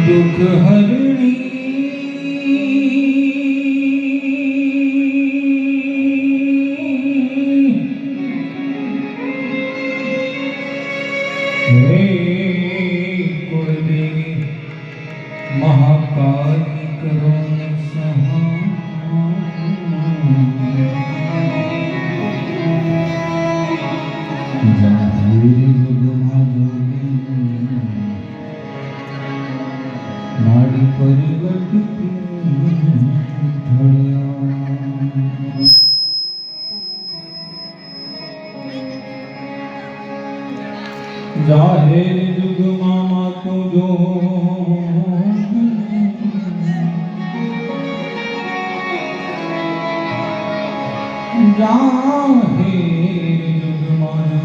दुख हरणी हे कुलदेवी महाकाली करुण माड़ी परिवर्तित जाहिर जुग मामा तुझो जाहिर जुग मामा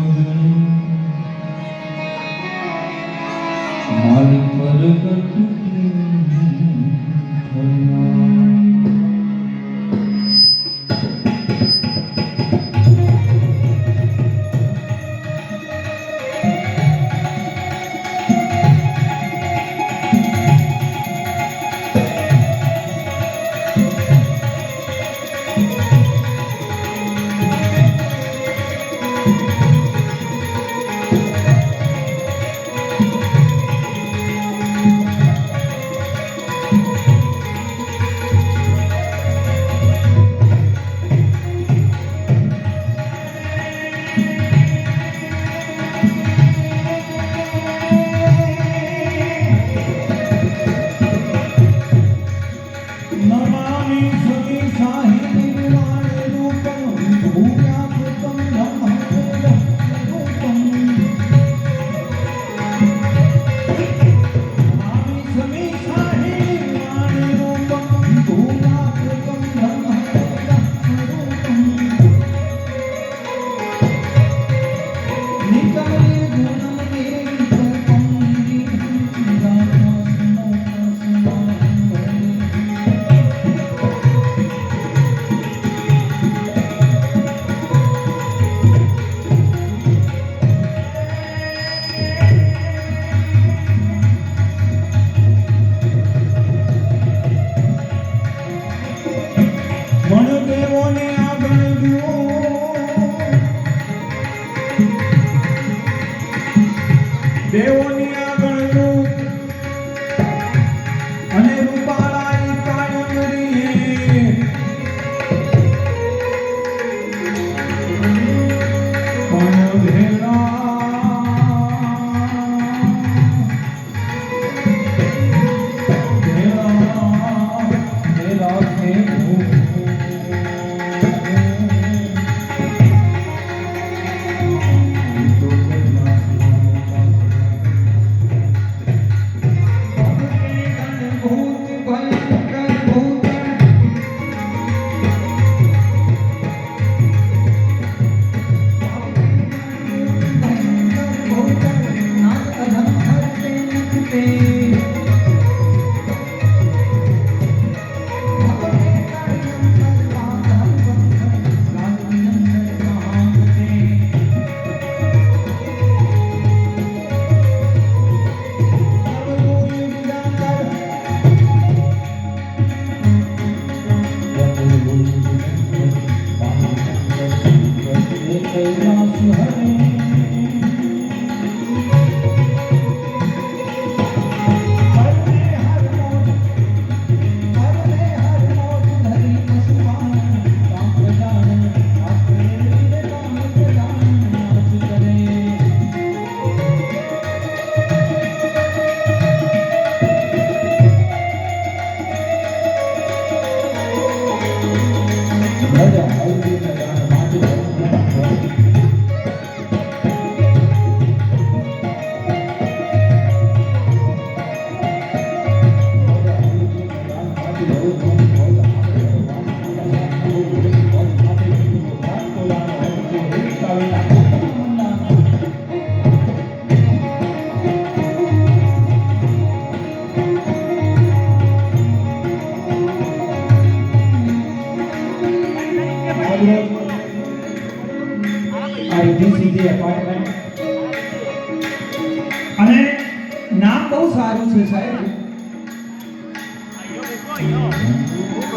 माड़ी परिवर्तित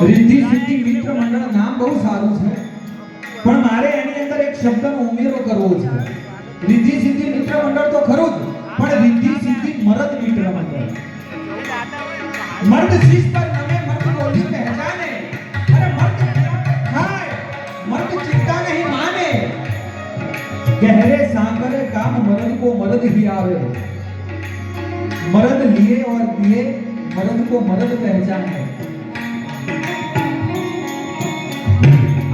રિદ્ધિ સિદ્ધિ મિત્ર મંડળ નામ બહુ સારું છે, પણ મારે એની અંદર એક શબ્દનો ઉમેરો કરવો છે. રિદ્ધિ સિદ્ધિ મિત્ર મંડળ તો ખરું જ, પણ રિદ્ધિ સિદ્ધિ મરદ મિત્ર મંડળ. મર્દ શીશ પર નમે, મર્દ બોલી પહેચાને, અરે મર્દ ખાય, મર્દ चिंता नहीं माने, गहरे सांकरे काम मर्द को मर्द ही आवे, मर्द लिए और दिए मर्द को मर्द पहचाने.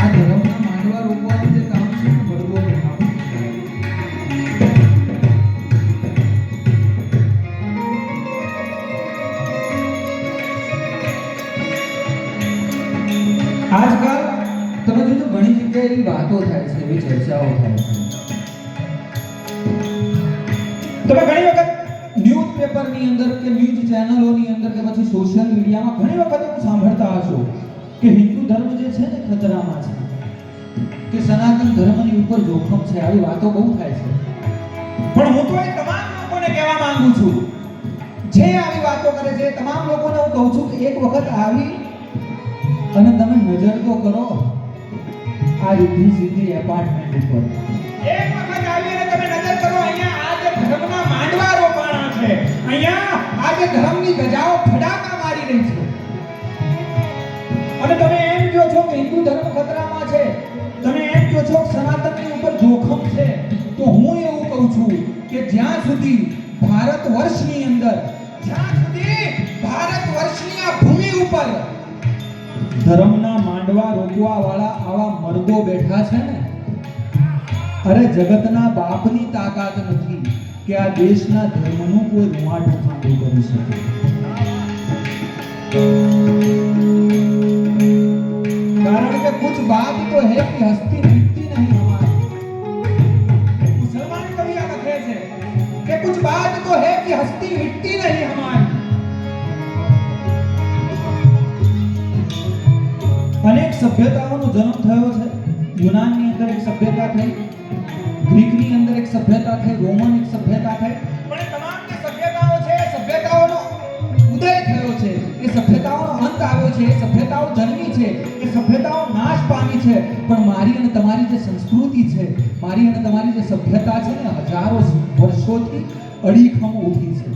આ ધર્મના માંડવા રોકવાનું જે કામ છે ને મર્દોનું કામ. આજકાલ તમે જોજો ઘણી જગ્યાએ એવી વાતો થાય છે, એવી ચર્ચાઓ થાય છે. તમે ઘણી વખત ન્યૂઝપેપરની અંદર કે ન્યૂઝ ચેનલોની અંદર કે પછી સોશિયલ મીડિયામાં ઘણી વખત એવું સાંભળતા હશો કે હિન્દુ ધર્મ જે છે ને ખતરામાં છે, કે સનાતન ધર્મની ઉપર જોખમ છે. આવી વાતો બહુ થાય છે, પણ હું તો એ તમામ લોકોને કહેવા માંગુ છું જે આવી વાતો કરે છે, તમામ લોકોને હું કહું છું કે એક વખત આવી અને તમે નજર તો કરો આ રિદ્ધિ સિદ્ધિ એપાર્ટમેન્ટ ઉપર. એક વખત આવી અને તમે નજર કરો, અહીંયા આ જે ધર્મના માંડવા રોપાણા છે, અહીંયા આ જે ધર્મની ગજાઓ ફડાકા મારી રહી છે, અને તમે એમ કહો છો કે હિન્દુ ધર્મ ખતરામાં છે, તમે એમ કહો છો કે સનાતનની ઉપર જોખમ છે, તો હું એવું કહું છું કે જ્યાં સુધી ભારત વર્ષની અંદર, જ્યાં સુધી ભારત વર્ષની આ ભૂમિ ઉપર ધર્મના માંડવા રોકવા વાળા આવા મર્દો બેઠા છે ને, અરે જગતના બાપની તાકાત નથી કે આ દેશના ધર્મનું કોઈ રૂવાટું ખાંડું કરી શકે. કારણ કે कुछ बात तो है कि हस्ती मिटती नहीं हमारी. मुसलमान कवि આ લખે છે કે कुछ बात तो है कि हस्ती मिटती नहीं हमारी. अनेक सभ्यताओं जन्म थयो છે. યુનાનની અંદર એક સભ્યતા થઈ, ગ્રીકની અંદર એક સભ્યતા થઈ, રોમન એક સભ્યતા થઈ, પણ તમામ જે સભ્યતાઓ છે, સભ્યતાઓનો ઉદય થયો છે, એ સભ્યતાઓનો અંત આવ્યો છે, એ સભ્યતાઓ જન્મી છે, એ સભ્યતાઓ નાશ પામી છે, પણ મારી અને તમારી જે સંસ્કૃતિ છે, મારી અને તમારી જે સભ્યતા છે ને હજારો વર્ષોથી અડીખમ ઊભી છે.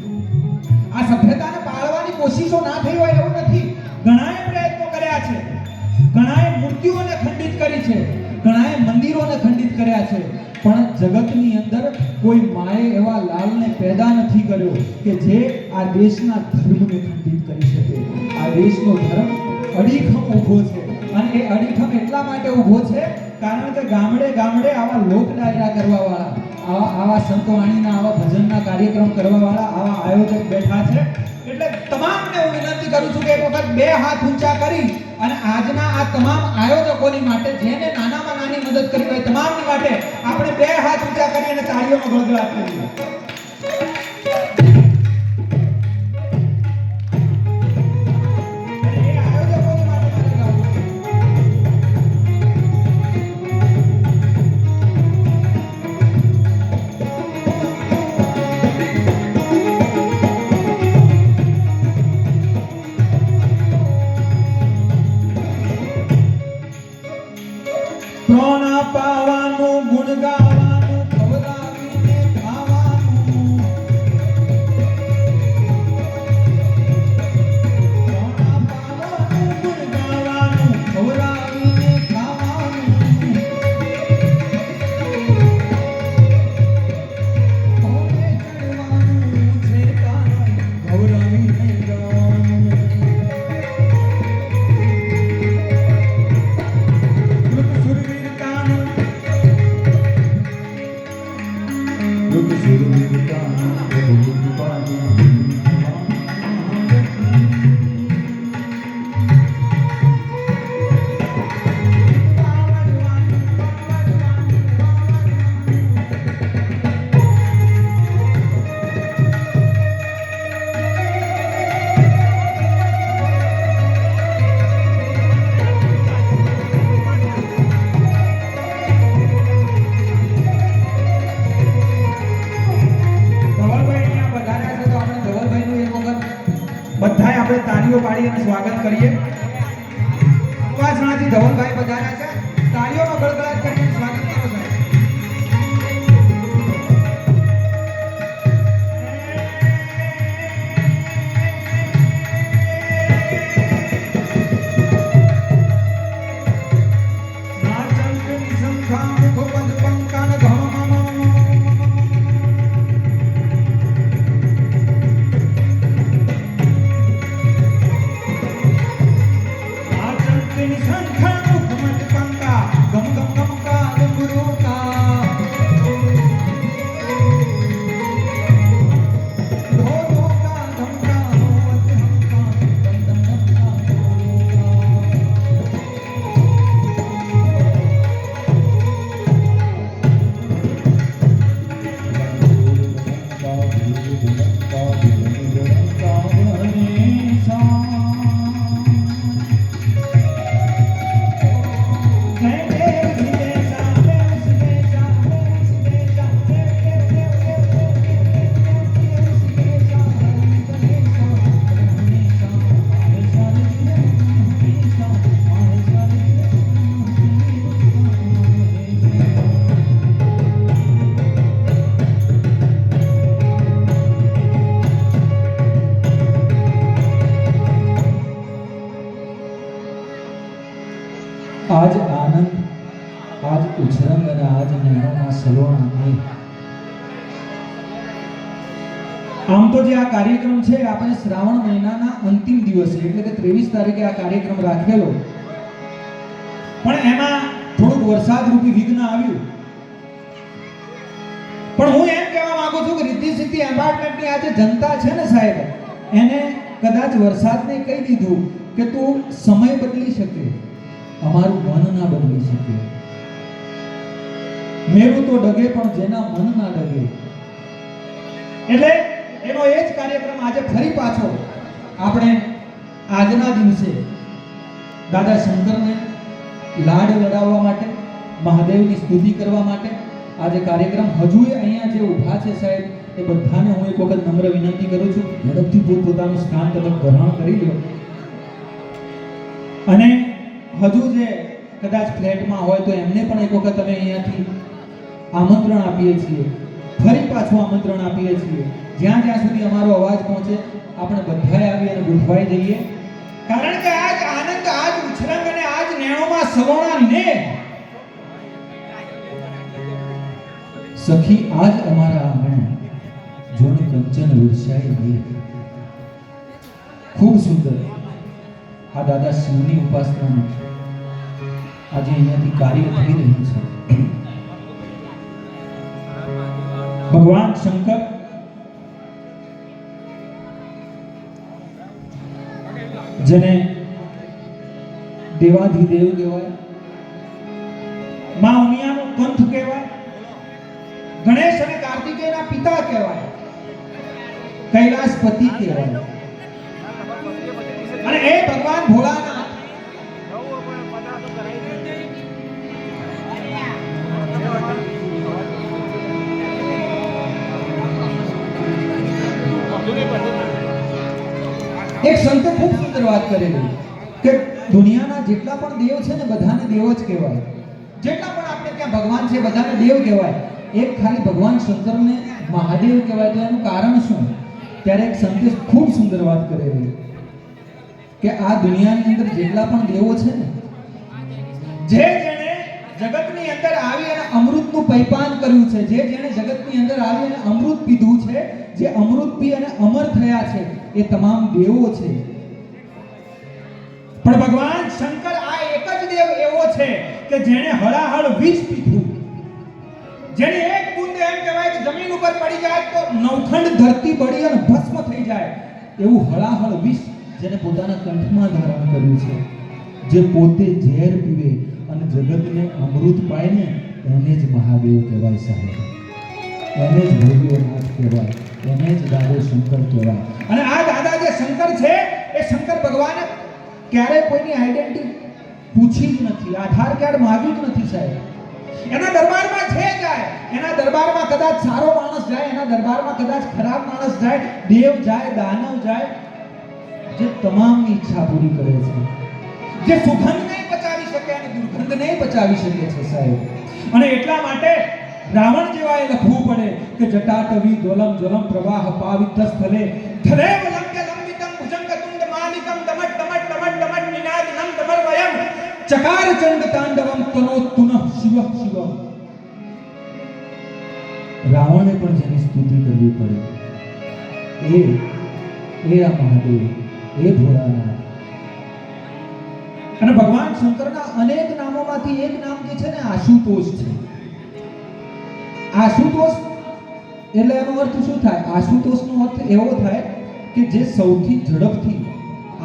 આ સભ્યતાને પાળવાની કોશિશો ના થઈ હોય એવું નથી. ઘણાએ પ્રયત્નો કર્યા છે, ઘણાએ મૂર્તિઓને ખંડિત કરી છે, ઘણાએ મંદિરોને ખંડિત કર્યા છે, પણ જગતની અંદર કોઈ માએ એવા લાલને પેદા નથી કર્યો કે જે આ દેશના ધર્મને ખંડિત કરી શકે. આ દેશનો ધર્મ અડીખમ ઊભો છે, અને એ અડીખમ એટલા માટે ઊભો છે કારણ કે ગામડે ગામડે આવા લોક ડાયરા કરવા વાળા, આવા સંતવાણીના, આવા ભજનના કાર્યક્રમ કરવા વાળા આવા આયોજક બેઠા છે. એટલે તમામને હું વિનંતી કરું છું કે એક વખત બે હાથ ઊંચા કરી અને આજના આ તમામ આયોજકોની માટે, જેને નાનામાં નાની મદદ કરી હોય તમામની માટે આપણે બે હાથ ઊંચા કરી અને તાળીઓનો ગળગળાટ કરીએ. પ્રોણા પાવાનું, ગુણ ગાવાનું, ખવડાવીને ખાવાનું. પ્રોણા પાવાનું, ગુણ ગાવાનું, ખવડાવીને ખાવાનું. ભોગે ચડવાનું છે તારા, ખવડાવીને જવાનું. બધાય આપણે તાળીઓ પાડી અને સ્વાગત કરીએ. વાસણાથી ધવલભાઈ પધાર્યા છે. તાળીઓનો ગડગડાટ કરીને સ્વાગત કરો સાહેબ. નાચંકની શંખા મુખપદ પંકાન ધમ નાચંકની શંખા મુખપદ પંકા ગમ ગમ ગમ કા ગુરુ કા ધો ધો કા ધમ કા હોત હમ કા દમ દમ દમ કા ગુરુ કા આજ આનંદ, આજ ઉછરંગ અને આજ નૈનોના સલોણા નહીં. આમ તો જે આ કાર્યક્રમ છે આપણે શ્રાવણ મહિનાના અંતિમ દિવસે એટલે કે 23 તારીખે આ કાર્યક્રમ રાખેલો, પણ એમાં થોડુંક વરસાદ રૂપી વિઘ્ન આવ્યું. પણ હું એમ કહેવા માંગુ છું કે રિદ્ધિ સિદ્ધિ એપાર્ટમેન્ટની આ જે જનતા છે ને સાહેબ, એને કદાચ વરસાદને કહી દીધું કે તું સમય બદલી શકે, અમારું મન ના બદલી શકે. મેરું તો ડગે પણ જેના મન ના ડગે. એટલે એનો એ જ કાર્યક્રમ આજે ફરી પાછો આપણે આજના દિવસે દાદા શંકરને લાડ લડાવવા માટે, મહાદેવની સ્તુતિ કરવા માટે આજે કાર્યક્રમ હજુ અહીંયા જે ઊભા છે સાહેબ, એ બધાને હું એક વખત નમ્ર વિનંતી કરું છું, ઝડપથી પોતાનું સ્થાન તમે ગ્રહણ કરી લો. અને હજુ જે કદાચ ફ્લેટમાં હોય તો એમને પણ એક વખત અમે અહીંયાથી આમંત્રણ આપીએ છીએ, ફરી પાછું આમંત્રણ આપીએ છીએ. જ્યાં જ્યાં સુધી અમારો અવાજ પહોંચે આપણે બધાએ આવી અને ગોઠવાઈ જઈએ, કારણ કે આજ આનંદ, આજ ઉછરંગ અને આજ નેણોમાં સલોણા ને સખી આજ અમારા આંગણે જોન કંચન વિરસાઈ ગઈ. ખૂબ સુંદર આ દાદા શિવની ઉપાસનાનું આજે અહીંયાથી કાર્ય થઈ રહ્યું છે. ભગવાન શંકર જેને દેવાધિદેવ કહેવાય, માં ઉમિયાનો કંથ કહેવાય, ગણેશ અને કાર્તિકેયના પિતા કહેવાય, કૈલાસપતિ કહેવાય, અને એ ભગવાન ભોળાનાથ એક સંતે ખૂબ સુંદર વાત કરેલી કે દુનિયાના જેટલા પણ દેવ છે ને બધાને દેવ જ કહેવાય. જેટલા પણ આપણે ત્યાં ભગવાન છે બધાને દેવ કહેવાય. એક ખાલી ભગવાન શંકરને મહાદેવ કહેવાય. તો એનું કારણ શું? ત્યારે એક સંતે ખૂબ સુંદર વાત કરેલી કે આ દુનિયાની અંદર જેટલા પણ દેવો છે ને, જે જેણે જગતની અંદર આવી અને અમૃતનું પૈપાન કર્યું છે, જે જેણે જગતની અંદર આવી અને અમૃત પીધું છે, જે અમૃત પી અને અમર થયા છે, એ તમામ દેવો છે. પણ ભગવાન શંકર આ એક જ દેવ એવો છે કે જેણે હળાહળ વિષ પીધું, જેને એક બૂંદ એમ કહેવાય કે જમીન ઉપર પડી જાય તો નવખંડ ધરતી બળી અને ભસ્મ થઈ જાય એવું હળાહળ વિષ જેને પોતાના કંઠમાં ધારણ કર્યું છે, જે પોતે ઝેર પીવે અને જગતને અમૃત પાય ને એને જ મહાદેવ કહેવાય સાહેબ, એને જ ભૈરવનાથ કહેવાય, એને જ દાદા શંકર કહેવાય. અને આ દાદા જે શંકર છે એ શંકર ભગવાને ક્યારે કોઈની આઈડેન્ટિટી પૂછી જ નથી, આધાર કાર્ડ માંગ્યું જ નથી સાહેબ. એના દરબારમાં જે જાય, એના દરબારમાં કદાચ સારો માણસ જાય, એના દરબારમાં કદાચ ખરાબ માણસ જાય, દેવ જાય, દાનવ જાય, જે તમામની ઈચ્છા પૂરી કરે છે, જે સુગંધ નહીં દુર્ગંધ નહીં બચાવી શકે છે સાહેબ. અને એટલા માટે રાવણ જેવા એ લખવું પડે કે જટાટવી દોલમ જ્વલમ પ્રવાહ પાવિત સ્થલે થલેવ લંકે લંબિતમ ભુજંગ તુંડ માલિકમ દમટ દમટ દમટ દમટ નિનાદનમ દમર્વયમ ચકાર ચંડ તાંડવમ તનો તુનઃ શિવ શિવમ. રાવણે પણ જેની સ્તુતિ કરવી પડે એ આ મહાદેવ, એ ભોળાનાથ. અને ભગવાન શંકરના અનેક નામોમાંથી એક નામ જે છે ને આશુતોષ છે. આશુતોષ એટલે એનો અર્થ શું થાય? આશુતોષનો અર્થ એવો થાય કે જે સૌથી ઝડપથી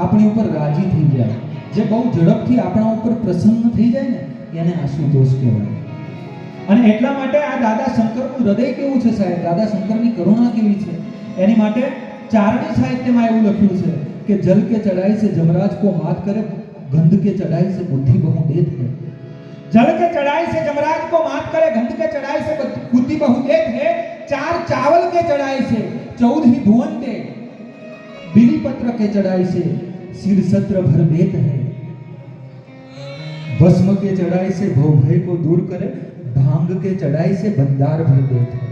આપણી ઉપર રાજી થઈ જાય, જે બહુ ઝડપથી આપણા ઉપર પ્રસન્ન થઈ જાય ને એને આશુતોષ કહેવાય. અને એટલા માટે આ દાદા શંકરનું હૃદય કેવું છે સાહેબ, દાદા શંકરની કરુણા કેવી છે, એની માટે ચારણી સાહિત્યમાં એવું લખ્યું છે કે જલ કે ચढ़ाई से जमराज को मात करे, गंध के चढ़ाई से बुद्धि बहु देत है. जल के चढ़ाई से जमराज को मात करे, गंध के चढ़ाई से बुद्धि बहु देत है. चार चावल के चढ़ाई से 14 ही भुवन दे, बिली पत्र के चढ़ाई से सिर सत्र भर देत है. भस्म के चढ़ाई से भव भय को दूर करे, भांग के चढ़ाई से बंदार भर देत है.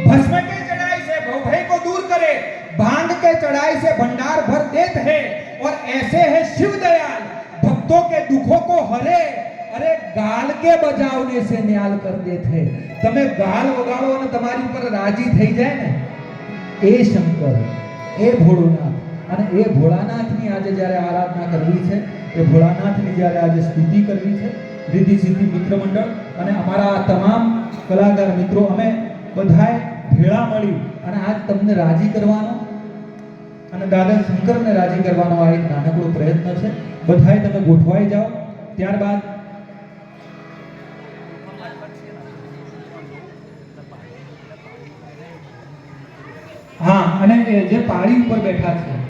भस्म के चढ़ाई से भव भय को दूर करे, भांग के चढ़ाई से भंडार भर देत है. और ऐसे है शिव दयाल, भक्तों के दुखों को हरे, अरे गाल के बजावने से न्याल कर देत है. તમે ગાલ વગાડો અને તમારી ઉપર રાજી થઈ જાય ને એ શંકર, એ ભોળોનાથ. અને એ ભોળાનાથની આજે જ્યારે આરાધના કરવી છે, એ ભોળાનાથની જ્યારે આજે સ્તુતિ કરવી છે, રિદ્ધિ સિદ્ધિ મિત્ર મંડળ અને અમારા આ તમામ કલાકાર મિત્રો અમે બધાએ ભેળા મળી અને આજ તમને રાજી કરવાનો અને દાદા શંકરને રાજી કરવાનો આ એક નાનકડો પ્રયત્ન છે. બધાએ તમે ગોઠવાઈ જાઓ. ત્યારબાદ હા, અને જે પાળી ઉપર બેઠા છે